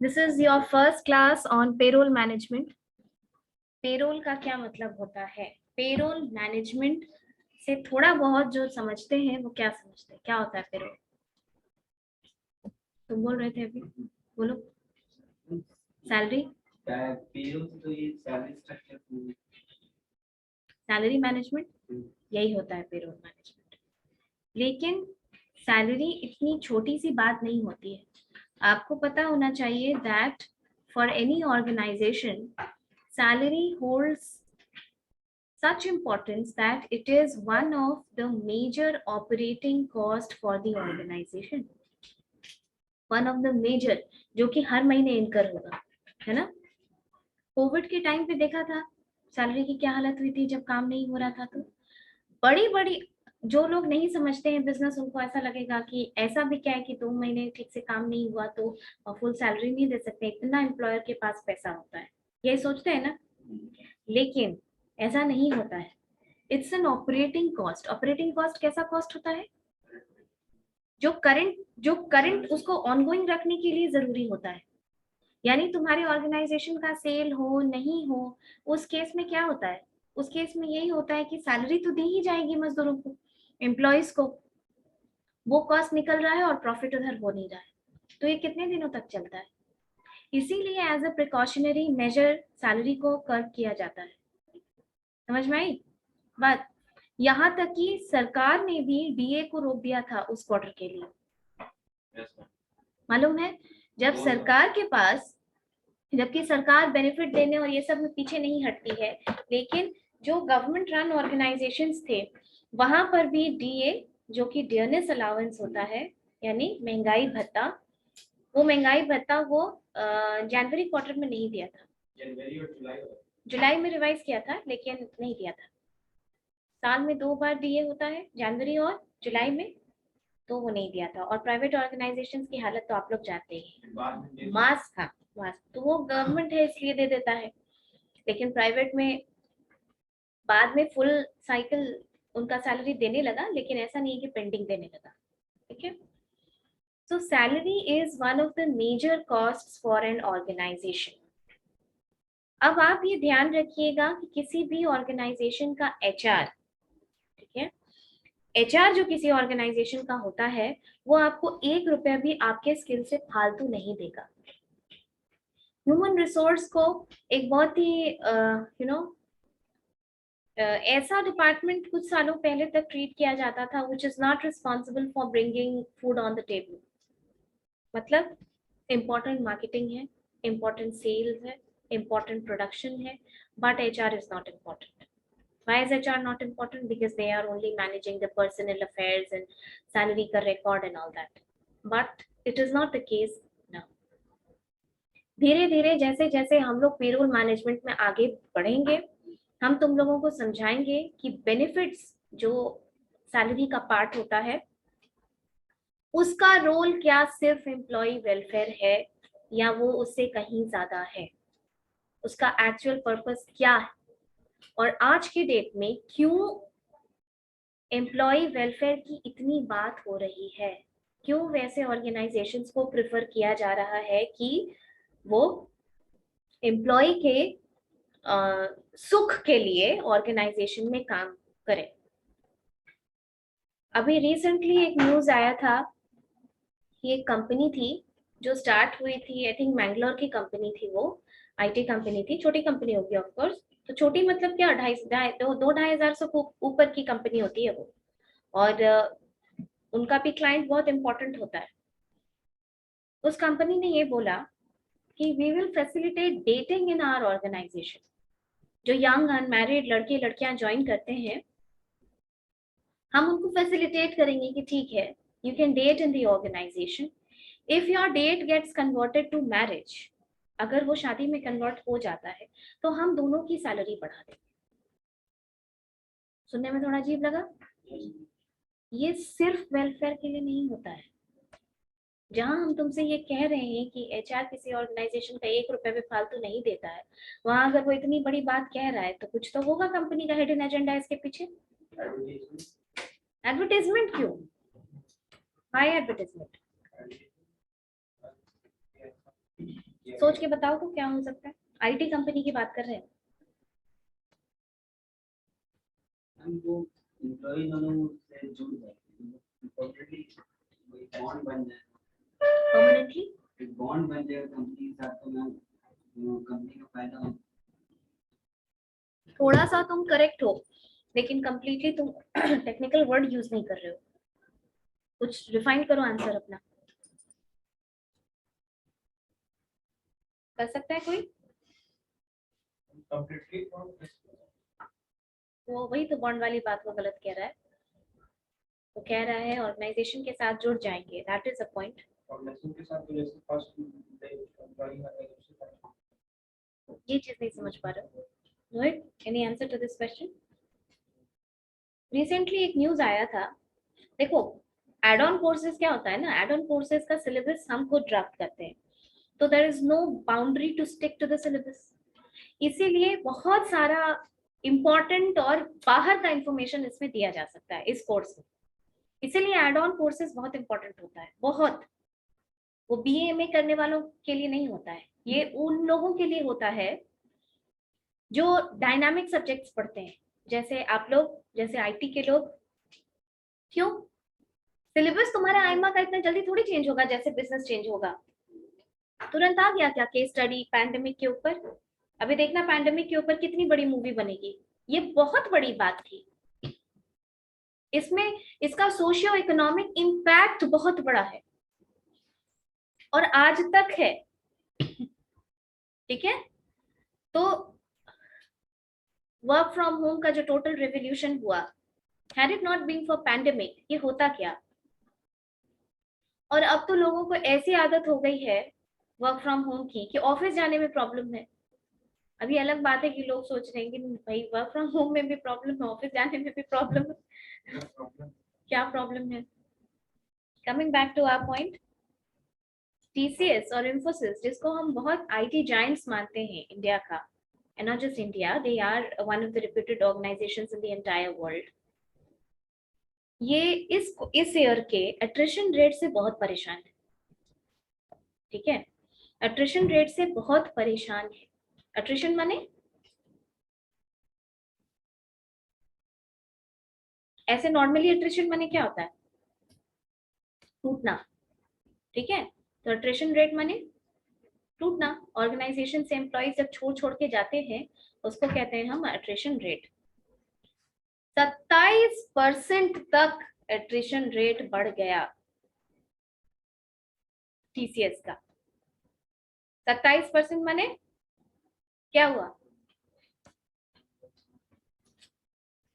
This is your first class on payroll management. Payroll का क्या मतलब होता है? पेरोल मैनेजमेंट से थोड़ा बहुत जो समझते हैं वो क्या समझते हैं, क्या होता है पेरोल? तुम बोल रहे थे अभी, बोलो। सैलरी, सैलरी मैनेजमेंट, यही होता है पेरोल मैनेजमेंट। लेकिन सैलरी इतनी छोटी सी बात नहीं होती है। आपको पता होना चाहिए that for any organization salary holds such importance that it is one of the major operating cost for the organization. One of the major, जो कि हर महीने इनकर होगा, है ना? कोविड के टाइम पे देखा था सैलरी की क्या हालत हुई थी जब काम नहीं हो रहा था। तो बड़ी बड़ी जो लोग नहीं समझते हैं बिजनेस, उनको ऐसा लगेगा कि ऐसा भी क्या है कि 2 महीने ठीक से काम नहीं हुआ तो फुल सैलरी नहीं दे सकते, इतना एम्प्लॉयर के पास पैसा होता है, यही सोचते हैं ना। लेकिन ऐसा नहीं होता है। It's an operating cost. Operating cost कैसा कॉस्ट होता है? जो करंट उसको ऑनगोइंग रखने के लिए जरूरी होता है। यानी तुम्हारे ऑर्गेनाइजेशन का सेल हो नहीं हो, उस केस में क्या होता है? उस केस में यही होता है कि सैलरी तो दी ही जाएगी मजदूरों को, एम्प्लॉयज को, वो कॉस्ट निकल रहा है और प्रॉफिट उधर हो नहीं रहा है। तो ये कितने दिनों तक चलता है? इसीलिए as a precautionary measure salary को कर्व किया जाता है। समझ में आई बात? यहाँ तक कि सरकार ने भी डीए को रोक दिया था उस क्वार्टर के लिए। मालूम है? जब सरकार के पास, जबकि सरकार बेनिफिट देने और ये सब में पीछे नहीं हटती है, लेकिन जो गवर्नमेंट रन ऑर्गेनाइजेशंस थे वहां पर भी डीए, जो कि डियरनेस अलाउंस होता है, यानी महंगाई भत्ता, वो महंगाई भत्ता वो जनवरी क्वार्टर में नहीं दिया था। जनवरी और जुलाई में रिवाइज किया था, लेकिन नहीं दिया था। साल में 2 बार डीए होता है, जनवरी और जुलाई में, तो वो नहीं दिया था। और प्राइवेट ऑर्गेनाइजेशंस की हालत तो आप लोग जानते ही, मास था, मास तो वो गवर्नमेंट है इसलिए दे देता है, लेकिन प्राइवेट में बाद में फुल साइकिल उनका सैलरी देने लगा, लेकिन ऐसा नहीं है कि पेंडिंग देने लगा। ठीक है? So salary is one of the major costs for an organization. अब आप ये ध्यान रखिएगा कि किसी भी ऑर्गेनाइजेशन का एचआर, ठीक है, एचआर जो किसी ऑर्गेनाइजेशन का होता है, वो आपको 1 रुपया भी आपके स्किल से फालतू नहीं देगा। ह्यूमन रिसोर्स को एक बहुत ही ऐसा डिपार्टमेंट कुछ सालों पहले तक ट्रीट किया जाता था which is not responsible for bringing food on the table. मतलब इम्पोर्टेंट मार्केटिंग है, इम्पोर्टेंट सेल्स है, इम्पोर्टेंट प्रोडक्शन है, but HR is not important. Why is HR not important? Because they are only managing the personnel affairs and salary ka record and all that. But it is not the case now. धीरे धीरे जैसे जैसे हम लोग payroll management में आगे बढ़ेंगे, हम तुम लोगों को समझाएंगे कि बेनिफिट्स जो सैलरी का पार्ट होता है, उसका रोल क्या सिर्फ एम्प्लॉय वेलफेयर है या वो उससे कहीं ज्यादा है, उसका एक्चुअल पर्पस क्या है, और आज के डेट में क्यों एम्प्लॉय वेलफेयर की इतनी बात हो रही है, क्यों वैसे ऑर्गेनाइजेशंस को प्रेफर किया जा रहा है कि वो एम्प्लॉय के सुख के लिए ऑर्गेनाइजेशन में काम करें। अभी रिसेंटली एक न्यूज आया था कि एक कंपनी थी जो स्टार्ट हुई थी, आई थिंक मैंगलोर की कंपनी थी, वो आईटी कंपनी थी, छोटी कंपनी होगी ऑफ कोर्स। तो छोटी मतलब क्या, 2,500 से ऊपर की कंपनी होती है वो, और उनका भी क्लाइंट बहुत इंपॉर्टेंट होता है। उस कंपनी ने ये बोला कि we will facilitate dating in our organization. जो यंग अनमैरिड लड़के लड़कियां ज्वाइन करते हैं, हम उनको फैसिलिटेट करेंगे कि ठीक है, you can date in the organization. If your date gets converted to marriage, अगर वो शादी में कन्वर्ट हो जाता है, तो हम दोनों की सैलरी बढ़ा देंगे। सुनने में थोड़ा अजीब लगा? ये सिर्फ वेलफेयर के लिए नहीं होता है। जहां हम तुमसे ये कह रहे हैं कि एचआर किसी ऑर्गेनाइजेशन का 1 रुपया भी फालतू नहीं देता है, वहां अगर वो इतनी बड़ी बात कह रहा है तो कुछ तो होगा कंपनी का हिडन एजेंडा इसके पीछे। एडवर्टाइजमेंट क्यों? High advertisement. सोच के बताओ तो क्या हो सकता है? आईटी कंपनी की बात कर रहे हैं। वो एम्प्लॉई दोनों से जुड़ जाते हैं, परमानेंटली कोई बॉन्ड बन जाए, परमानेंटली एक बॉन्ड बन जाए कंपनी के साथ, तो मैं कंपनी का फायदा हो। थोड़ा सा तुम करेक्ट हो, लेकिन कंप्लीटली तुम टेक्निकल वर्ड यूज नहीं कर रहे हो। कुछ रिफाइन करो आंसर अपना। कर सकता है कोई? कंप्लीटली वो वही तो बॉन्ड वाली बात वो गलत कह रहा है। वो कह रहा है ऑर्गेनाइजेशन के साथ जुड़ जाएंगे, that is a point. Organization के साथ तो जैसे फर्स्ट एम्प्लॉई है ये चीज नहीं समझ पा रहे हो। Rohit, any answer to this question? Recently एक न्यूज आया था। देखो, एड ऑन कोर्सेज क्या होता है ना, एड ऑन कोर्सेज का सिलेबस हम खुद ड्राफ्ट करते हैं, तो there is no boundary to stick to the syllabus. इसीलिए बहुत सारा इंपॉर्टेंट और बाहर का इंफॉर्मेशन इसमें दिया जा सकता है इस कोर्स में। इसीलिए एड ऑन कोर्सेज बहुत इंपॉर्टेंट होता है, बहुत। वो बीए में करने वालों के लिए नहीं होता है, ये उन लोगों के लिए होता है जो डायनामिक सब्जेक्ट्स पढ़ते हैं, जैसे आप लोग, जैसे आईटी के लोग। क्यों? सिलेबस तुम्हारा आईएमए का इतना जल्दी थोड़ी चेंज होगा जैसे बिजनेस चेंज होगा। तुरंत आ गया क्या केस स्टडी पैंडेमिक के ऊपर? अभी देखना पैंडेमिक के ऊपर कितनी बड़ी मूवी बनेगी। ये बहुत बड़ी बात थी। इसमें इसका सोशियो इकोनॉमिक इम्पैक्ट बहुत बड़ा है और आज तक है। ठीक है, तो वर्क फ्रॉम होम का जो टोटल रेवोल्यूशन हुआ, had it not been for pandemic, ये होता क्या? और अब तो लोगों को ऐसी आदत हो गई है वर्क फ्रॉम होम की कि ऑफिस जाने में प्रॉब्लम है। अभी अलग बात है कि लोग सोच रहे हैं कि भाई वर्क फ्रॉम होम में भी प्रॉब्लम है, ऑफिस जाने में भी प्रॉब्लम है। क्या प्रॉब्लम है? Coming back to our point, TCS और इंफोसिस, जिसको हम बहुत आईटी जायंट्स मानते हैं इंडिया का, and not just India, they are one of the reputed organizations in the entire world. ये इस ईयर के अट्रिशन रेट से बहुत परेशान है। ठीक है, अट्रिशन रेट से बहुत परेशान है। अट्रिशन माने ऐसे नॉर्मली अट्रिशन माने क्या होता है? टूटना। ठीक है, तो अट्रिशन रेट माने टूटना। ऑर्गेनाइजेशन से एम्प्लॉय जब छोड़ छोड़ के जाते हैं उसको कहते हैं हम अट्रिशन रेट। 27% तक एट्रिशन रेट बढ़ गया टीसीएस का। 27% माने क्या हुआ?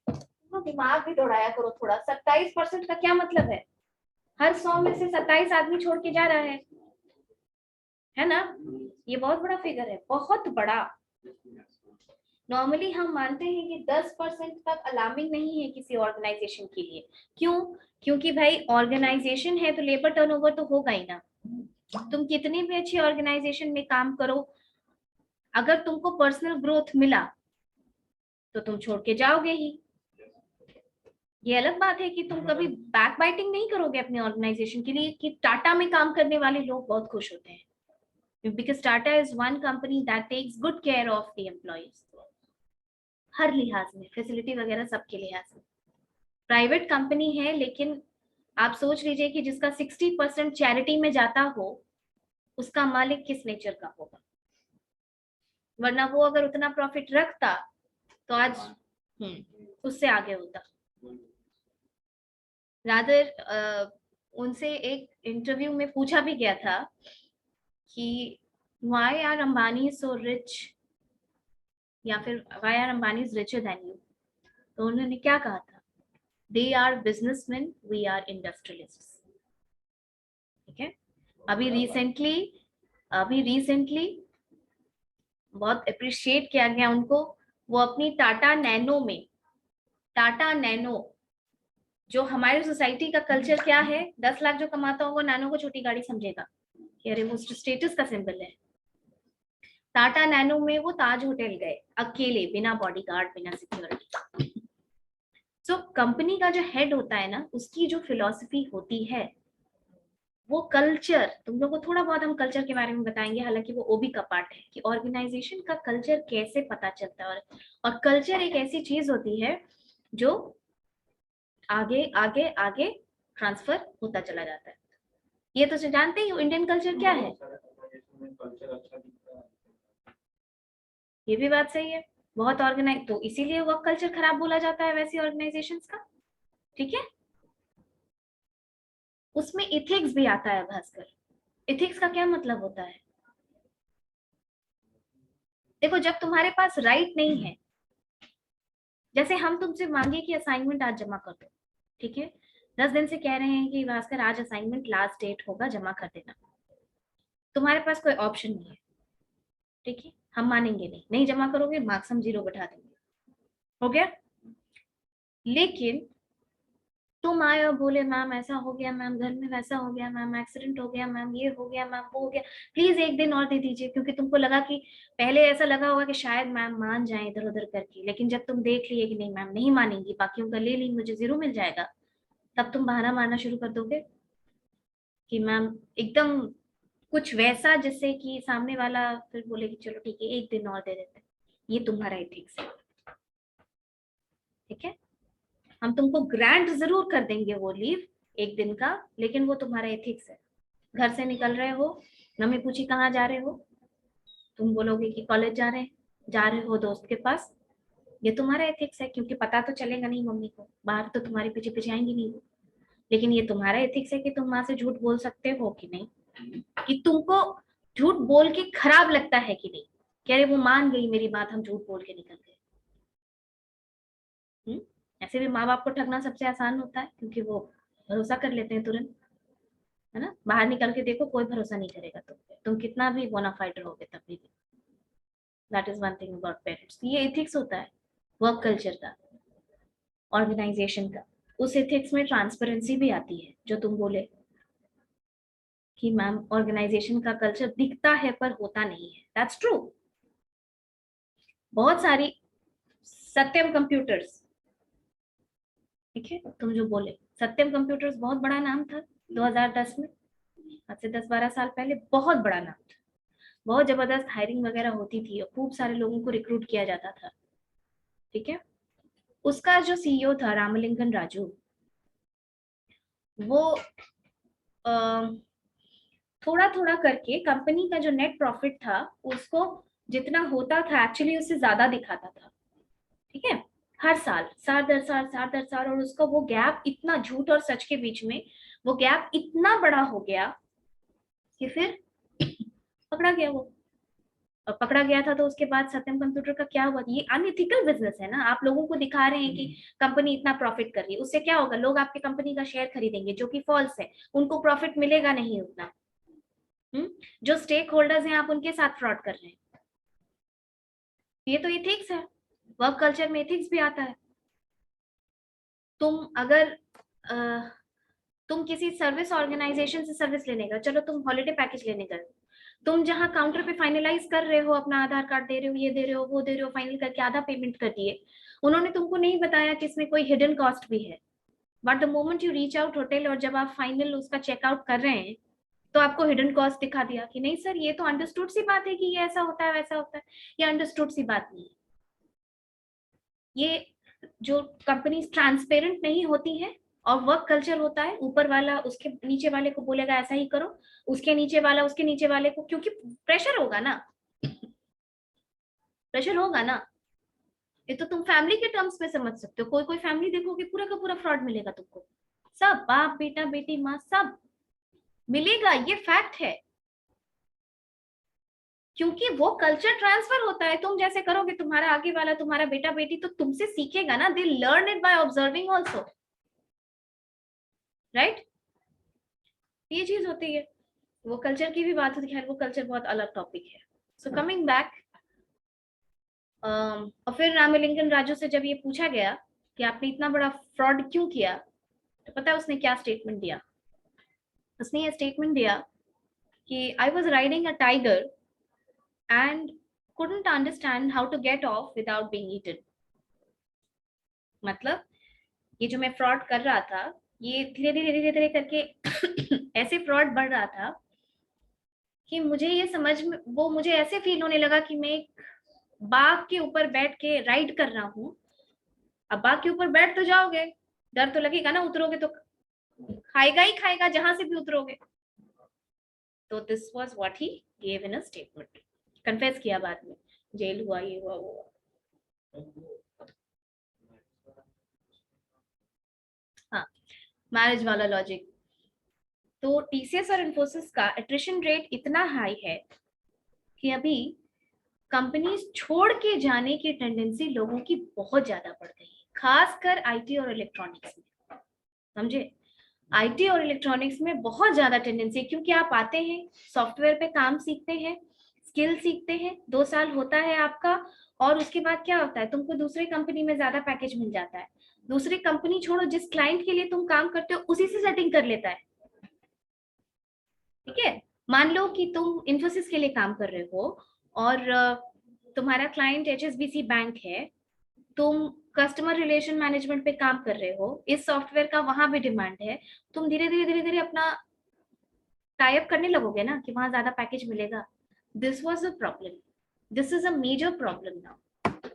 तो दिमाग भी दौड़ाया करो थोड़ा। 27% का क्या मतलब है? हर 100 में से 27 आदमी छोड़ के जा रहा है ना? ये बहुत बड़ा फिगर है, बहुत बड़ा। नॉर्मली हम मानते हैं कि 10% तक अलार्मिंग नहीं है किसी ऑर्गेनाइजेशन के लिए। क्यों? क्योंकि भाई ऑर्गेनाइजेशन है तो लेबर टर्नओवर तो होगा ही ना। तुम कितनी भी अच्छी ऑर्गेनाइजेशन में काम करो, अगर तुमको पर्सनल ग्रोथ मिला तो तुम छोड़ के जाओगे ही। ये अलग बात है कि तुम कभी बैक बाइटिंग नहीं करोगे अपने ऑर्गेनाइजेशन के लिए। कि टाटा में काम करने वाले लोग बहुत खुश होते हैं, because Tata is one company that takes good care of the employees, हर लिहाज में, फैसिलिटी वगैरह सबके लिहाज में। प्राइवेट कंपनी है, लेकिन आप सोच लीजिए कि जिसका 60% चैरिटी में जाता हो, उसका मालिक किस नेचर का होगा। वरना वो अगर उतना प्रॉफिट रखता तो आज उससे आगे होता। रादर उनसे एक इंटरव्यू में पूछा भी गया था कि why are Ambani so rich, या फिर why are Ambani is richer than you, तो उन्होंने क्या कहा था? They are businessman, we are industrialists. ठीक है, अभी रिसेंटली बहुत अप्रिशिएट किया गया उनको। वो अपनी टाटा नैनो, जो हमारी सोसाइटी का कल्चर क्या है, 10 लाख जो कमाता होगा नैनो को छोटी गाड़ी समझेगा कि अरे वो स्टेटस का सिंबल है। टाटा नैनो में वो ताज होटल गए अकेले, बिना बॉडीगार्ड, बिना सिक्योरिटी। सो कंपनी का जो हेड होता है ना, उसकी जो फिलॉसफी होती है वो कल्चर, तुम लोग को थोड़ा बहुत हम कल्चर के बारे में बताएंगे, हालांकि वो ओबी का पार्ट है कि ऑर्गेनाइजेशन का कल्चर कैसे पता चलता है। और कल्चर एक ऐसी चीज होती है जो आगे आगे आगे ट्रांसफर होता चला जाता है। ये तो जानते ही हो इंडियन कल्चर क्या है। ये भी बात सही है, बहुत ऑर्गेनाइज, तो इसीलिए वर्क कल्चर खराब बोला जाता है वैसी ऑर्गेनाइजेशंस का। ठीक है, उसमें इथिक्स भी आता है भास्कर। इथिक्स का क्या मतलब होता है? देखो, जब तुम्हारे पास राइट नहीं है, जैसे हम तुमसे मांगे कि असाइनमेंट आज जमा कर दो, ठीक है, 10 दिन से कह रहे हैं कि भास्कर आज असाइनमेंट लास्ट डेट होगा, जमा कर देना, तुम्हारे पास कोई ऑप्शन नहीं है, ठीक है, हम मानेंगे नहीं, नहीं जमा करोगे मार्क्स हम 0 बैठा देंगे, हो गया। लेकिन तुम आए और बोले मैम ऐसा हो गया, मैम घर में वैसा हो गया, मैम एक्सीडेंट हो गया, मैम ये हो गया, मैम वो हो गया, प्लीज एक दिन और दे दीजिए, क्योंकि तुमको लगा कि पहले ऐसा लगा होगा कि शायद मैम मान जाए इधर उधर करके, लेकिन जब तुम देख लिए कि नहीं मैम नहीं मानेंगी, बाकियों का ले ली, मुझे 0 मिल जाएगा, तब तुम बहाना मारना शुरू कर दोगे कि मैम एकदम कुछ वैसा जिससे कि सामने वाला फिर बोले कि चलो ठीक है एक दिन और दे देते हैं। ये तुम्हारा एथिक्स है, ठीक है। हम तुमको ग्रांट जरूर कर देंगे वो लीव एक दिन का, लेकिन वो तुम्हारा एथिक्स है। घर से निकल रहे हो, मम्मी पूछी कहाँ जा रहे हो, तुम बोलोगे कि कॉलेज जा रहे हो दोस्त के पास, ये तुम्हारा एथिक्स है, क्योंकि पता तो चलेगा नहीं मम्मी को, बाहर तो तुम्हारे पीछे पीछे आएंगी नहीं वो। लेकिन ये तुम्हारा एथिक्स है कि तुम माँ से झूठ बोल सकते हो कि नहीं, कि तुमको झूठ बोल के खराब लगता है कि नहीं, कह रहे वो मान गई मेरी बात, हम झूठ बोल के निकल गए। ऐसे भी माँ बाप को ठगना सबसे आसान होता है, क्योंकि वो भरोसा कर लेते हैं तुरंत, है ना। बाहर निकल के देखो, कोई भरोसा नहीं करेगा तुम पे, तुम कितना भी बोनाफाइड रहोगे तब भी। That is one thing about parents, ये एथिक्स होता है वर्क कल्चर का, ऑर्गेनाइजेशन का। उस एथिक्स में ट्रांसपेरेंसी भी आती है, जो तुम बोले कि मैम ऑर्गेनाइजेशन का कल्चर दिखता है पर होता नहीं है, दैट्स ट्रू। बहुत सारी सत्यम कंप्यूटर्स, ठीक है, तुम जो बोले सत्यम कंप्यूटर्स बहुत बड़ा नाम था 2010 में, आज से 10-12 साल पहले बहुत बड़ा नाम था, बहुत जबरदस्त हायरिंग वगैरह होती थी और खूब सारे लोगों को रिक्रूट किया जाता था, ठीक है। उसका जो सीईओ था रामलिंगन राजू, वो थोड़ा थोड़ा करके कंपनी का जो नेट प्रॉफिट था उसको जितना होता था एक्चुअली उससे ज्यादा दिखाता था, ठीक है, हर साल साल दर साल साल दर साल, और उसका वो गैप इतना, झूठ और सच के बीच में वो गैप इतना बड़ा हो गया कि फिर पकड़ा गया वो। और पकड़ा गया था तो उसके बाद सत्यम कंप्यूटर का क्या हुआ, ये अनएथिकल बिजनेस है ना, आप लोगों को दिखा रहे हैं कि कंपनी इतना प्रॉफिट कर रही है, उससे क्या होगा, लोग आपके कंपनी का शेयर खरीदेंगे, जो कि फॉल्स है, उनको प्रॉफिट मिलेगा नहीं उतना। जो स्टेक होल्डर्स हैं आप उनके साथ फ्रॉड कर रहे हैं, ये तो एथिक्स है, वर्क कल्चर में एथिक्स भी आता है। तुम अगर तुम किसी सर्विस ऑर्गेनाइजेशन से सर्विस लेने गए, चलो तुम हॉलिडे पैकेज लेने गए, तुम जहां काउंटर पे फाइनलाइज कर रहे हो, अपना आधार कार्ड दे रहे हो, ये दे रहे हो वो दे रहे हो, फाइनल करके आधा पेमेंट कर दिए, उन्होंने तुमको नहीं बताया कि इसमें कोई हिडन कॉस्ट भी है, but the moment you reach out hotel और जब आप फाइनल उसका चेकआउट कर रहे हैं, तो आपको हिडन कॉस्ट दिखा दिया कि नहीं सर ये तो अंडरस्टूड सी बात है कि ये ऐसा होता है वैसा होता है, ये अंडरस्टूड सी बात नहीं है। ये जो कंपनी ट्रांसपेरेंट नहीं होती है और वर्क कल्चर होता है, ऊपर वाला उसके नीचे वाले को बोलेगा ऐसा ही करो, उसके नीचे वाला उसके नीचे वाले को, क्योंकि प्रेशर होगा ना, प्रेशर होगा ना। ये तो तुम फैमिली के टर्म्स में समझ सकते हो, कोई कोई फैमिली देखोगे पूरा का पूरा फ्रॉड मिलेगा तुमको, सब बाप बेटा बेटी माँ सब मिलेगा, ये फैक्ट है, क्योंकि वो कल्चर ट्रांसफर होता है, तुम जैसे करोगे तुम्हारा आगे वाला तुम्हारा बेटा बेटी तो तुमसे सीखेगा ना, they learn it by observing also, right. ये चीज होती है, वो कल्चर की भी बात होती है, वो कल्चर बहुत अलग टॉपिक है। सो कमिंग बैक, और फिर रामलिंगन राजू से जब ये पूछा गया कि आपने इतना बड़ा फ्रॉड क्यों किया, तो पता है उसने क्या स्टेटमेंट दिया, उसने ये स्टेटमेंट दिया कि I was riding a tiger and couldn't understand how to get off without being eaten। मतलब ये जो मैं फ्रॉड कर रहा था, ये धीरे धीरे करके ऐसे फ्रॉड बढ़ रहा था कि मुझे ये समझ में, वो मुझे ऐसे फील होने लगा कि मैं एक बाघ के ऊपर बैठ के राइड कर रहा हूँ। अब बाघ के ऊपर बैठ तो जाओगे, डर तो लगेगा ना, उतरोगे तो खाएगा ही खाएगा जहां से भी उतरोगे। तो this was what he gave in a statement, confess किया बाद में, जेल हुआ, ये हुआ, वो हुआ। हाँ, मैरिज वाला लॉजिक। तो टीसीएस और इन्फोसिस का एट्रिशन रेट इतना हाई है कि अभी कंपनीज छोड़ के जाने की टेंडेंसी लोगों की बहुत ज्यादा बढ़ गई है, खासकर आईटी और इलेक्ट्रॉनिक्स में। समझे? आईटी और इलेक्ट्रॉनिक्स में बहुत ज्यादा टेंडेंसी है, क्योंकि आप आते हैं, सॉफ्टवेयर पे काम सीखते हैं, स्किल सीखते हैं, 2 साल होता है आपका, और उसके बाद क्या होता है, तुमको दूसरी कंपनी में ज्यादा पैकेज मिल जाता है। दूसरी कंपनी छोड़ो, जिस क्लाइंट के लिए तुम काम करते हो उसी से सेटिंग कर लेता है। ठीक है, मान लो कि तुम इन्फोसिस के लिए काम कर रहे हो और तुम्हारा क्लाइंट एचएसबीसी बैंक है, तुम कस्टमर रिलेशन मैनेजमेंट पे काम कर रहे हो, इस सॉफ्टवेयर का वहां भी डिमांड है, तुम धीरे धीरे अपना टाइप करने लगोगे ना कि वहां ज्यादा पैकेज मिलेगा। This was a problem, this is a major problem now.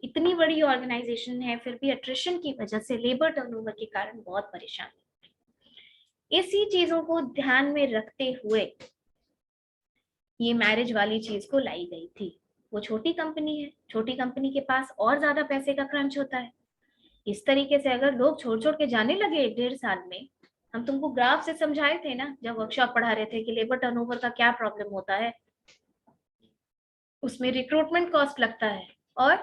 इतनी बड़ी ऑर्गेनाइजेशन है, फिर भी अट्रिशन की वजह से, लेबर टर्नओवर के कारण बहुत परेशान है। इसी चीजों को ध्यान में रखते हुए ये मैरिज वाली चीज को लाई गई थी। वो छोटी कंपनी है, छोटी कंपनी के पास और ज्यादा पैसे का क्रंच होता है। इस तरीके से अगर लोग छोड़ छोड़ के जाने लगे 1.5 साल में, हम तुमको ग्राफ से समझाए थे ना जब वर्कशॉप पढ़ा रहे थे कि लेबर टर्नओवर का क्या प्रॉब्लम होता है। उसमें रिक्रूटमेंट कॉस्ट लगता है और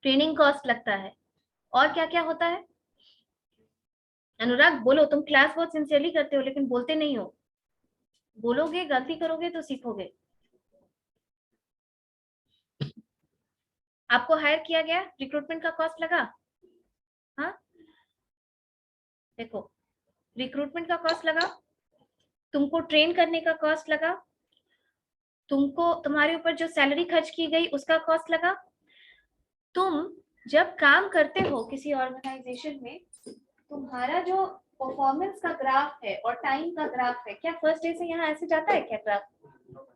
ट्रेनिंग कॉस्ट लगता है, और क्या क्या होता है। अनुराग बोलो, तुम क्लास बहुत सिंसियरली करते हो लेकिन बोलते नहीं हो। बोलोगे, गलती करोगे तो सीखोगे। आपको हायर किया गया, रिक्रूटमेंट का कॉस्ट लगा। हाँ, देखो, रिक्रूटमेंट का कॉस्ट लगा, तुमको ट्रेन करने का कॉस्ट लगा, तुमको तुम्हारे ऊपर जो सैलरी खर्च की गई उसका कॉस्ट लगा। तुम जब काम करते हो किसी ऑर्गेनाइजेशन में, तुम्हारा जो परफॉर्मेंस का ग्राफ है और टाइम का ग्राफ है, क्या फर्स्ट डे से यहाँ ऐसे जाता है क्या ग्राफ?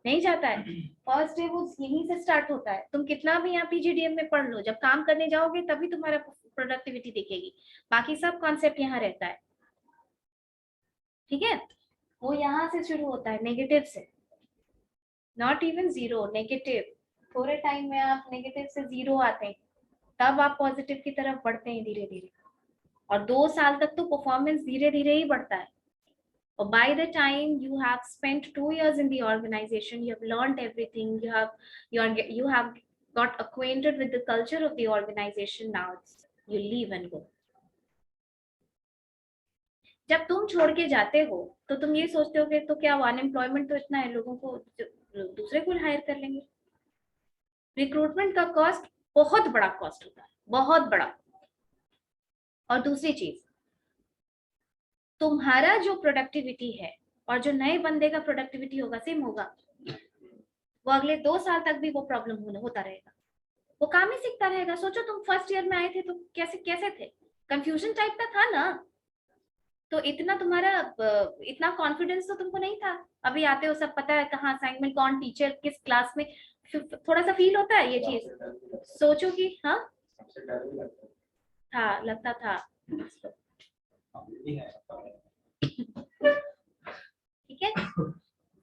नहीं जाता है। फर्स्ट डे वो यहीं से स्टार्ट होता है। तुम कितना भी यहाँ पीजीडीएम में पढ़ लो, जब काम करने जाओगे तभी तुम्हारा प्रोडक्टिविटी दिखेगी, बाकी सब कॉन्सेप्ट यहाँ रहता है। ठीक है, वो यहाँ से शुरू होता है, नेगेटिव से, नॉट इवन जीरो, नेगेटिव। थोड़े टाइम में आप नेगेटिव से जीरो आते हैं, तब आप पॉजिटिव की तरफ बढ़ते हैं धीरे धीरे, और 2 साल तक तो परफॉर्मेंस धीरे धीरे ही बढ़ता है। और by the time you have spent 2 years in the organization, you have learned everything, you have got acquainted with the culture of the organization. Now you leave and go. जब तुम छोड़ के जाते हो तो तुम ये सोचते हो कि तो क्या अनएम्प्लॉयमेंट तो इतना है, लोगों को दूसरे को हायर कर लेंगे। रिक्रूटमेंट का कॉस्ट बहुत बड़ा कॉस्ट होता है, बहुत बड़ा। और दूसरी चीज, तुम्हारा जो प्रोडक्टिविटी है और जो नए बंदे का प्रोडक्टिविटी होगा सेम होगा, वो अगले 2 साल तक भी वो प्रॉब्लम होता रहेगा, वो काम ही सीखता रहेगा। सोचो, तुम फर्स्ट ईयर में आए थे तो कैसे कैसे थे, कंफ्यूजन टाइप का था ना, तो इतना तुम्हारा इतना कॉन्फिडेंस तो तुमको नहीं था। अभी आते हो, सब पता है कहाँ असाइनमेंट, कौन टीचर, किस क्लास में, थोड़ा सा फील होता है ये चीज। सोचो कि हाँ, था, लगता था। ठीक है,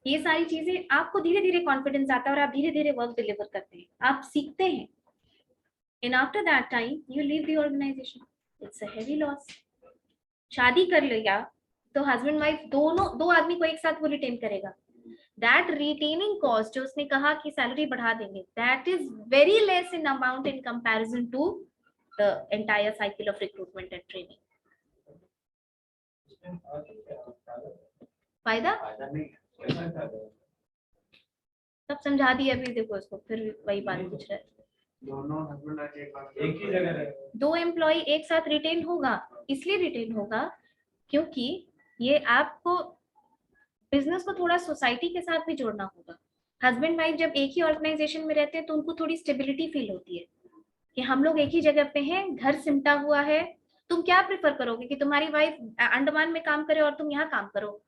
ये सारी चीजें आपको धीरे धीरे कॉन्फिडेंस आता है और आप धीरे धीरे वर्क डिलीवर करते हैं, आप सीखते हैं। And after that time you leave the organisation, it's a heavy loss. शादी कर लिया तो हस्बैंड वाइफ दोनों, दो आदमी को एक साथ वो रिटेन करेगा। दैट रिटेनिंग कॉस्ट जो उसने कहा कि सैलरी बढ़ा देंगे, that is very less in amount in comparison to the entire cycle of recruitment and training. फायदा सब समझा दिया, अभी देखो इसको फिर वही बात पूछ रहे हैं। दोनों हस्बैंड एक ही जगह रहे, 2 एम्प्लॉय एक साथ रिटेन होगा, इसलिए रिटेन होगा क्योंकि ये आपको बिजनेस को थोड़ा सोसाइटी के साथ भी जोड़ना होगा। हस्बैंड वाइफ जब एक ही ऑर्गेनाइजेशन में रहते हैं तो उनको थोड़ी स्टेबिलिटी फील होती है कि हम लोग एक ही जगह पे हैं, घर सिमटा हुआ है, तुम क्या प्रेफर करोगे कि तुम्हारी वाइफ अंडमान में काम करे और तुम यहाँ काम करो?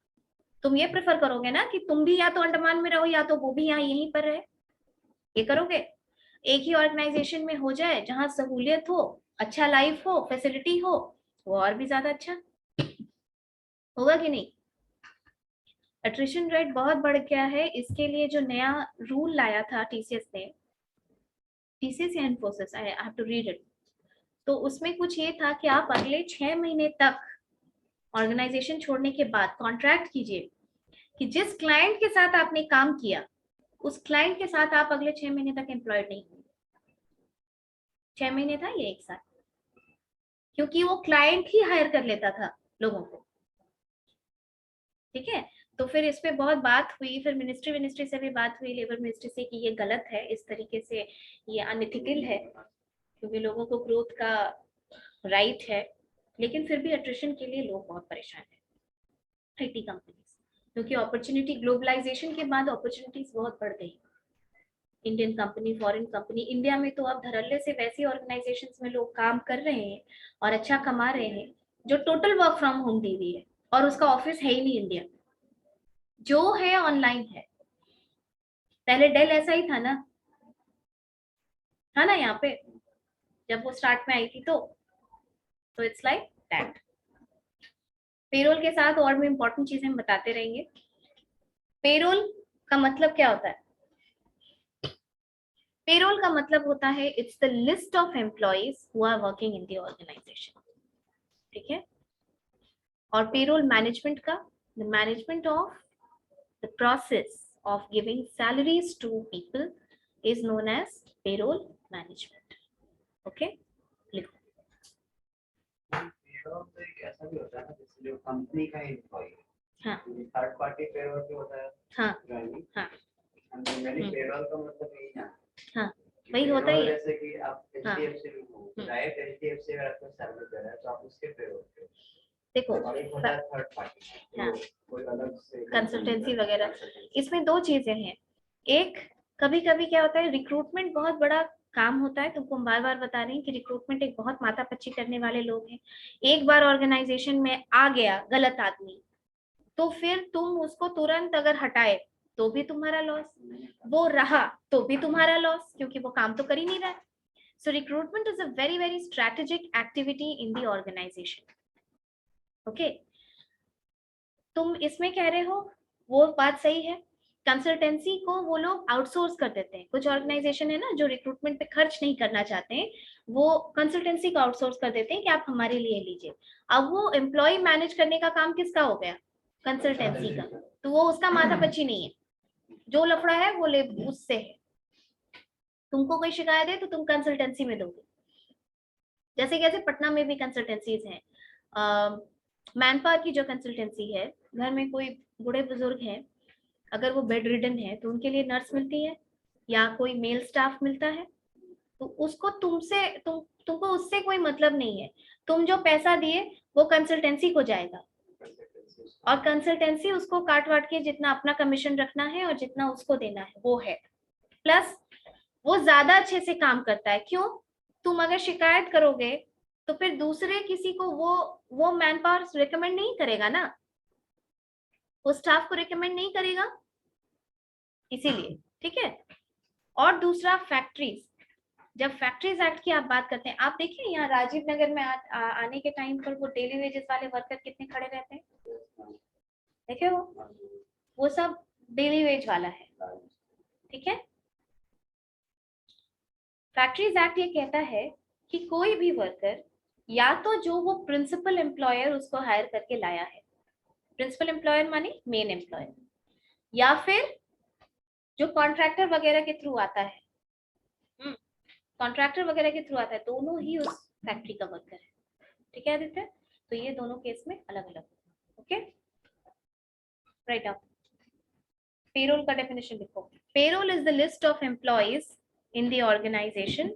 तुम ये प्रेफर करोगे ना कि तुम भी या तो अंडमान में रहो या तो वो भी यहाँ यहीं पर रहे? ये करोगे? एक ही ऑर्गेनाइजेशन में हो जाए जहां सहूलियत हो, अच्छा लाइफ हो, फैसिलिटी हो, वो और भी ज्यादा अच्छा होगा कि नहीं? एट्रिशन रेट बहुत बढ़ गया है। इसके लिए जो नया रूल लाया था टीसीएस ने, टीसीएस या Infosys, I have to read it, तो उसमें कुछ ये था कि आप अगले 6 महीने तक ऑर्गेनाइजेशन छोड़ने के बाद कॉन्ट्रैक्ट कीजिए कि जिस क्लाइंट के साथ आपने काम किया उस क्लाइंट के साथ आप अगले 6 महीने तक एम्प्लॉयड नहीं होंगे। 6 महीने था ये 1 साल, क्योंकि वो क्लाइंट ही हायर कर लेता था लोगों को। ठीक है, तो फिर इस पे बहुत बात हुई, फिर मिनिस्ट्री से भी बात हुई, लेबर मिनिस्ट्री से, कि ये गलत है, इस तरीके से ये अनइथिकल है, क्योंकि लोगों को ग्रोथ का राइट है। लेकिन फिर भी अट्रिशन के लिए लोग बहुत परेशान है, आईटी कंपनीज, क्योंकि अपॉर्चुनिटी, ग्लोबलाइजेशन के बाद अपॉर्चुनिटीज बहुत बढ़ गई। Indian company, foreign company, India में तो अब धड़ल्ले से वैसी ऑर्गेनाइजेशंस में लोग काम कर रहे हैं और अच्छा कमा रहे हैं जो टोटल वर्क फ्रॉम होम दी हुई है, और उसका ऑफिस है ही नहीं इंडिया, जो है ऑनलाइन है। पहले डेल ऐसा ही था ना, था ना यहाँ पे, जब वो स्टार्ट में आई थी तो इट्स लाइक दैट। पेरोल के साथ और भी इंपॉर्टेंट चीजें हम बताते रहेंगे। पेरोल का मतलब क्या होता है? पेरोल का मतलब होता है it's the list of employees who are working in the organisation. ठीक है, और पेरोल मैनेजमेंट का, the management of the process of giving salaries to people is known as payroll management. Okay, लिखो। पेरोल तो एक ऐसा भी होता है ना, जैसे जो कंपनी का एम्प्लॉय है, हाँ थर्ड पार्टी पेरोल भी होता है। हाँ ज्वाइनिंग, हाँ मैंने पेरोल का मतलब यही जाना। हाँ, वही होता ही है। जैसे कि आप हाँ। एचडीएफसी में हो, डायरेक्ट एचडीएफसी अगर आपको सैलरी दे रहा है तो आप उसके पेरोल पे। देखो, और एक होता है थर्ड पार्टी, हाँ, कोई अलग से कंसल्टेंसी वगैरह। इसमें दो चीजें हैं। एक, कभी कभी क्या होता है, रिक्रूटमेंट बहुत बड़ा काम होता है, तुमको हम बार बार बता रहे हैं कि रिक्रूटमेंट एक बहुत माथापच्ची करने वाले लोग हैं। एक बार ऑर्गेनाइजेशन में आ गया गलत आदमी, तो फिर तुम उसको तुरंत अगर हटाए तो भी तुम्हारा लॉस, वो रहा तो भी तुम्हारा लॉस, क्योंकि वो काम तो कर ही नहीं रहा है। So recruitment is a very very strategic activity in the organisation. Okay, तुम इसमें कह रहे हो, वो बात सही है। कंसल्टेंसी को वो लोग आउटसोर्स कर देते हैं। कुछ ऑर्गेनाइजेशन है ना जो रिक्रूटमेंट पे खर्च नहीं करना चाहते हैं, वो कंसल्टेंसी को आउटसोर्स कर देते हैं कि आप हमारे लिए लीजिए। अब वो एम्प्लॉय मैनेज करने का काम किसका हो गया? कंसल्टेंसी का। तो वो उसका माथापच्ची नहीं है, जो लफड़ा है वो ले उससे है। तुमको कोई शिकायत है तो तुम कंसल्टेंसी में दोगे। जैसे कैसे पटना में भी कंसल्टेंसीज हैं, मैन पावर की जो कंसल्टेंसी है, घर में कोई बूढ़े बुजुर्ग हैं, अगर वो बेड रिडन है तो उनके लिए नर्स मिलती है या कोई मेल स्टाफ मिलता है, तो उसको तुमको उससे कोई मतलब नहीं है। तुम जो पैसा दिए वो कंसल्टेंसी को जाएगा, और कंसल्टेंसी उसको काट वाट के जितना अपना कमीशन रखना है और जितना उसको देना है वो है। प्लस वो ज्यादा अच्छे से काम करता है। क्यों? तुम अगर शिकायत करोगे तो फिर दूसरे किसी को वो मैन पावर रिकमेंड नहीं करेगा ना, वो स्टाफ को रिकमेंड नहीं करेगा, इसीलिए। ठीक है, और दूसरा फैक्ट्रीज, जब फैक्ट्रीज एक्ट की आप बात करते हैं, आप देखिए यहाँ राजीव नगर में आने के टाइम पर वो डेली वेजेस वाले वर्कर कितने खड़े रहते हैं, देखे वो सब डेली वेज वाला है। ठीक है, फैक्ट्रीज एक्ट ये कहता है कि कोई भी वर्कर, या तो जो वो प्रिंसिपल एम्प्लॉयर उसको हायर करके लाया है, प्रिंसिपल एम्प्लॉयर माने मेन एम्प्लॉयर, या फिर जो कॉन्ट्रैक्टर वगैरह के थ्रू आता है, कॉन्ट्रैक्टर वगैरह के थ्रू आता है, दोनों ही उस फैक्ट्री का वर्कर है। ठीक है आदित्य, तो ये दोनों केस में अलग अलग। Okay, right up. पेरोल का डेफिनेशन लिखो। Payroll is the list of employees in the organisation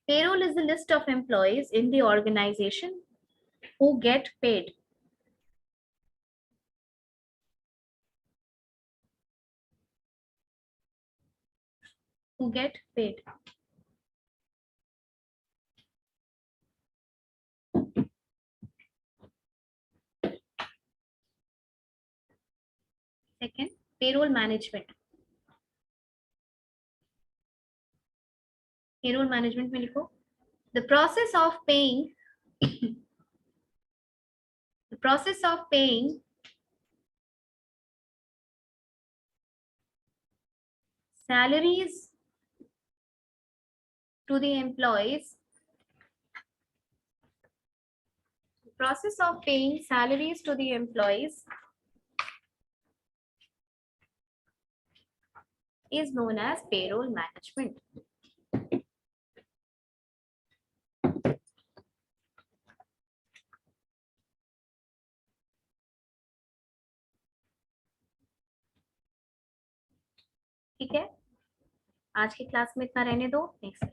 payroll is the list of employees in the organization who get paid who get paid. Second, payroll management. Payroll management में लिखो the process of paying salaries to the employees. The process of paying salaries to the employees is known as payroll management. ठीक है, आज की class में इतना रहने दो, नेक्स्ट